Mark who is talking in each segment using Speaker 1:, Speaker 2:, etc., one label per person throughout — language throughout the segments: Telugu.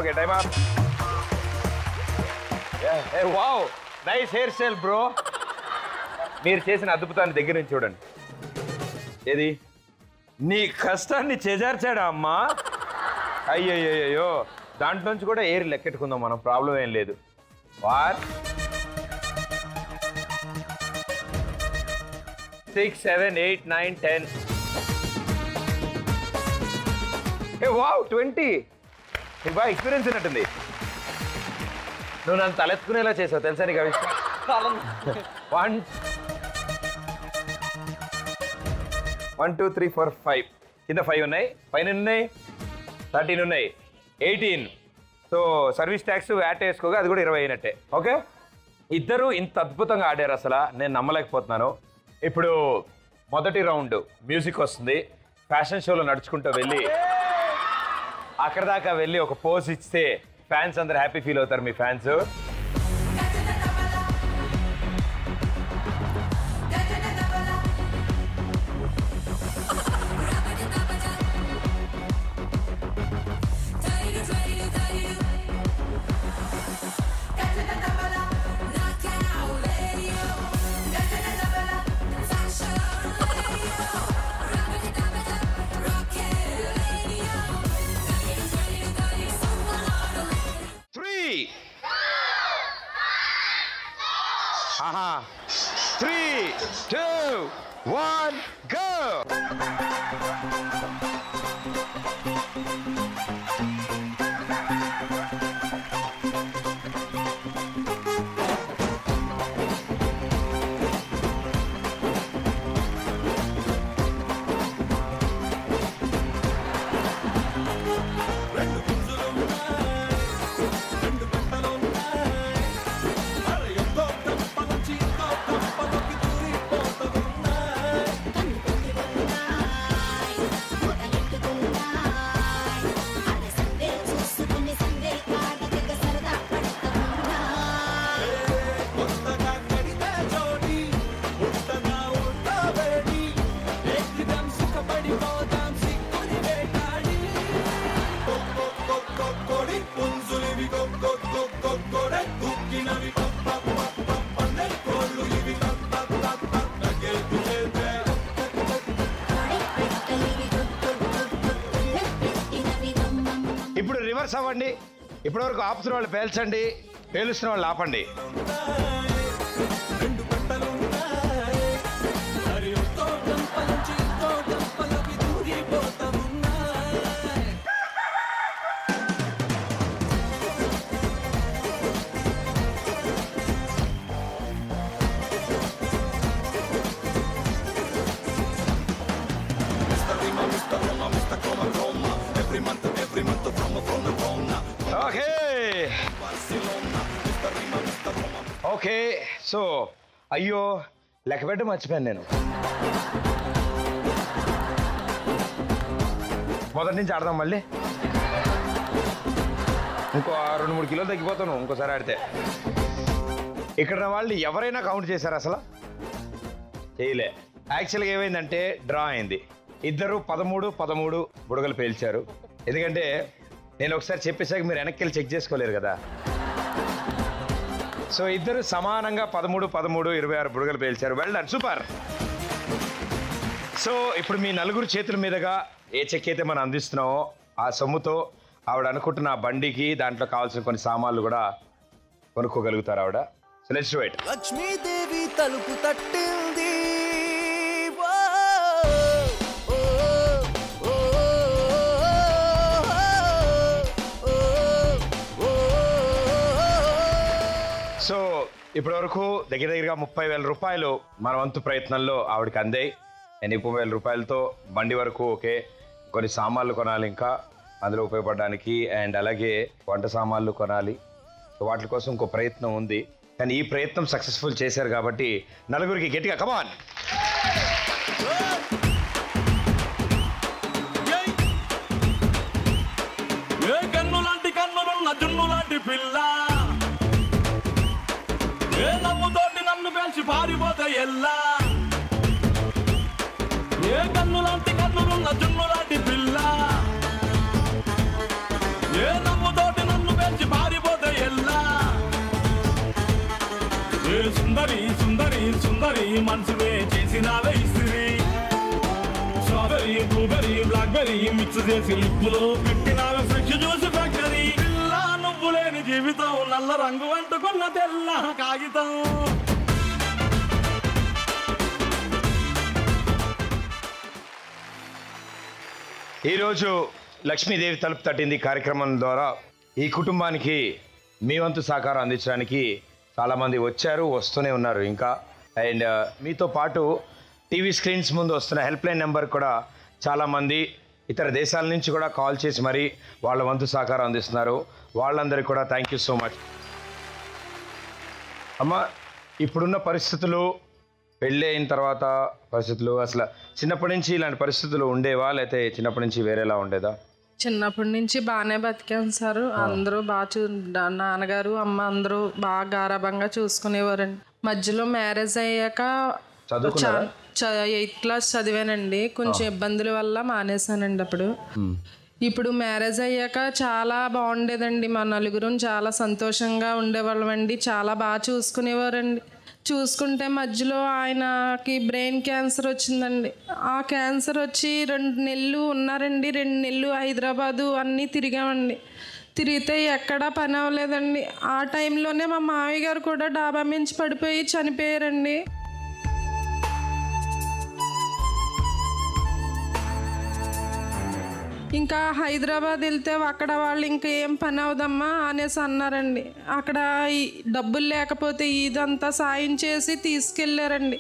Speaker 1: Okay time up. Wow nice hair style bro. మీరు చేసిన అద్భుతాన్ని దగ్గర నుంచి చూడండి. ఏది నీ కష్టాన్ని చేజార్చాడా అమ్మా? అయ్యయ్యో దాంట్లోంచి కూడా ఎయిర్ లెక్కెట్టుకుందాం మనం, ప్రాబ్లం ఏం లేదు. 1 6 7 8 9 10. వావ్ 20. నీకు బాగా ఎక్స్పీరియన్స్ ఉన్నట్టుంది. నువ్వు నన్ను తలెత్తుకునేలా చేసావు తెలుసా నీకు ఆ విషయం. 1 2 3 4 5 కింద 5 ఉన్నాయి, పైన ఉన్నాయి 13 ఉన్నాయి, 18. సో సర్వీస్ ట్యాక్స్ యాట్ వేసుకోగా అది కూడా 20 అయినట్టే. ఓకే ఇద్దరు ఇంత అద్భుతంగా ఆడారు, అసలు నేను నమ్మలేకపోతున్నాను. ఇప్పుడు మొదటి రౌండ్ మ్యూజిక్ వస్తుంది. ఫ్యాషన్ షోలో నడుచుకుంటూ వెళ్ళి అక్కడ దాకా వెళ్ళి ఒక పోజ్ ఇస్తే ఫ్యాన్స్ అందరు హ్యాపీ ఫీల్ అవుతారు. మీ ఫ్యాన్స్ Aha. 3, 2, 1, go! ఇప్పుడు రివర్స్ అవ్వండి. ఇప్పటివరకు ఆపుతున్న వాళ్ళు పేల్చండి, పేలుస్తున్న వాళ్ళు ఆపండి. ఓకే సో అయ్యో లెక్క పెట్ట మర్చిపోయాను నేను. మొదటి నుంచి ఆడదాం మళ్ళీ. ఇంకో 2-3 కిలోలు తగ్గిపోతాను ఇంకోసారి ఆడితే. ఇక్కడ వాళ్ళు ఎవరైనా కౌంట్ చేశారు అసలు? చేయలే. యాక్చువల్గా ఏమైందంటే డ్రా అయింది. ఇద్దరు 13 బుడగలు పేల్చారు. ఎందుకంటే నేను ఒకసారి చెప్పేసాక మీరు వెనక్కి వెళ్ళి చెక్ చేసుకోలేరు కదా. సో ఇద్దరు సమానంగా 13 26 బుడగలు పేల్చారు. Well done, super. సో ఇప్పుడు మీ నలుగురు చేతుల మీదుగా ఏ చెక్ అయితే మనం అందిస్తున్నామో ఆ సొమ్ముతో ఆవిడ అనుకుంటున్న ఆ బండికి దాంట్లో కావాల్సిన కొన్ని సామాన్లు కూడా కొనుక్కోగలుగుతారు ఆవిడ. So let's do it.
Speaker 2: Lakshmidevi తలుపు తట్టింది.
Speaker 1: సో ఇప్పటి వరకు దగ్గరగా 30,000 రూపాయలు మన వంతు ప్రయత్నంలో ఆవిడకి అందాయి. 30,000 రూపాయలతో బండి వరకు ఓకే, కొన్ని సామాన్లు కొనాలి ఇంకా అందులో ఉపయోగపడడానికి, అండ్ అలాగే వంట సామాన్లు కొనాలి. సో వాటి కోసం ఇంకో ప్రయత్నం ఉంది. కానీ ఈ ప్రయత్నం సక్సెస్ఫుల్ చేశారు కాబట్టి నలుగురికి గట్టిగా కమాన్.
Speaker 3: పిల్ల ఏ నమ్ముతోటి నన్ను పెంచి పారిపోతే ఎల్లా, ఏ కన్నులాంటి కన్నులున్న జున్నులాంటి పిల్ల, ఏ నమ్ముతోటి నన్ను ఏ సుందరి సుందరి సుందరి మనసువే చేసినావే ఇస్త్రీ స్ట్రాబెరీ బ్లూబెరీ బ్లాక్బెరీ మిక్స్ చేసి లిప్పులో పెట్టినావే ఫ్రెష్ జ్యూస్ ఫ్యాక్టరీ పిల్ల నువ్వు లేని జీవితం నల్ల రంగు అంటుకున్న తెల్ల కాగితం
Speaker 1: ఈరోజు లక్ష్మీదేవి తలుపు తట్టింది కార్యక్రమం ద్వారా ఈ కుటుంబానికి మీ వంతు సహకారం అందించడానికి చాలామంది వచ్చారు, వస్తూనే ఉన్నారు ఇంకా. అండ్ మీతో పాటు టీవీ స్క్రీన్స్ ముందు వస్తున్న హెల్ప్ లైన్ నెంబర్ కూడా చాలామంది ఇతర దేశాల నుంచి కూడా కాల్ చేసి మరి వాళ్ళ వంతు సహకారం అందిస్తున్నారు. వాళ్ళందరికీ కూడా థ్యాంక్ యూ సో మచ్. అమ్మ, ఇప్పుడున్న పరిస్థితులు, పెళ్ళి అయిన తర్వాత పరిస్థితులు, అసలు చిన్నప్పటి నుంచి ఇలాంటి పరిస్థితులు ఉండేవా లేకపోతే చిన్నప్పటి నుంచి వేరేలా ఉండేదా?
Speaker 4: చిన్నప్పటి నుంచి బాగానే బతికాను సార్. అందరూ బాగా నాన్నగారు అమ్మ అందరూ బాగా గారాబంగా చూసుకునేవారండి. మధ్యలో మ్యారేజ్ అయ్యాక 8th క్లాస్ చదివానండి. కొంచెం ఇబ్బందుల వల్ల మానేశానండి. ఇప్పుడు మ్యారేజ్ అయ్యాక చాలా బాగుండేదండి. మా నలుగురం చాలా సంతోషంగా ఉండేవాళ్ళం అండి. చాలా బాగా చూసుకునేవారండి. చూసుకుంటే మధ్యలో ఆయనకి బ్రెయిన్ క్యాన్సర్ వచ్చిందండి. ఆ క్యాన్సర్ వచ్చి 2 నెలలు ఉన్నారండి. 2 నెలలు హైదరాబాదు అన్నీ తిరిగామండి. తిరిగితే ఎక్కడా పని అవ్వలేదండి. ఆ టైంలోనే మా మామయ్య గారు కూడా డాబా మించి పడిపోయి చనిపోయారండి. ఇంకా హైదరాబాద్ వెళ్తే అక్కడ వాళ్ళు ఇంకా ఏం పని అవదమ్మా అనేసి అన్నారండి. అక్కడ డబ్బులు లేకపోతే ఇదంతా సాయం చేసి తీసుకెళ్ళారండి.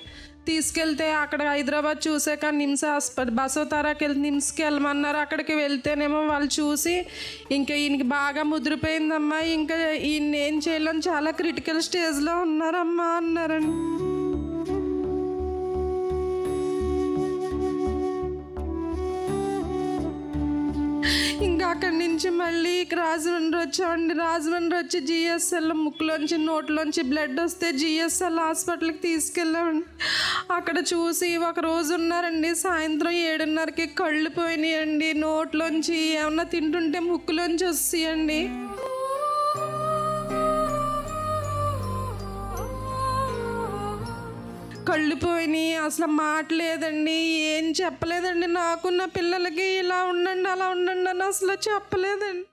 Speaker 4: తీసుకెళ్తే అక్కడ హైదరాబాద్ చూసాక నిమ్స్ హాస్పిటల్ బసవతారాకి వెళ్ళి నిమ్స్కి వెళ్ళమన్నారు. అక్కడికి వెళ్తేనేమో వాళ్ళు చూసి ఇంకా ఈయనకి బాగా ముదిరిపోయిందమ్మా, ఇంకా ఈయన ఏం చేయలేని చాలా క్రిటికల్ స్టేజ్లో ఉన్నారమ్మా అన్నారండి. ఇంకా అక్కడి నుంచి మళ్ళీ రాజమండ్రి వచ్చామండి. రాజమండ్రి వచ్చి జిఎస్ఎల్ ముక్కులోంచి నోట్లోంచి బ్లడ్ వస్తే జిఎస్ఎల్ హాస్పిటల్కి తీసుకెళ్ళామండి. అక్కడ చూసి ఒక రోజు ఉన్నారండి. సాయంత్రం 7:30కి కళ్ళు పోయినాయండి. నోట్లోంచి ఏమన్నా తింటుంటే ముక్కులోంచి వస్తాయండి. కళ్ళు పోయినాయి. అసలు మాట లేదండి, ఏం చెప్పలేదండి. నాకు నా పిల్లలకి ఇలా ఉండండి అలా ఉండండి అని అసలు చెప్పలేదండి.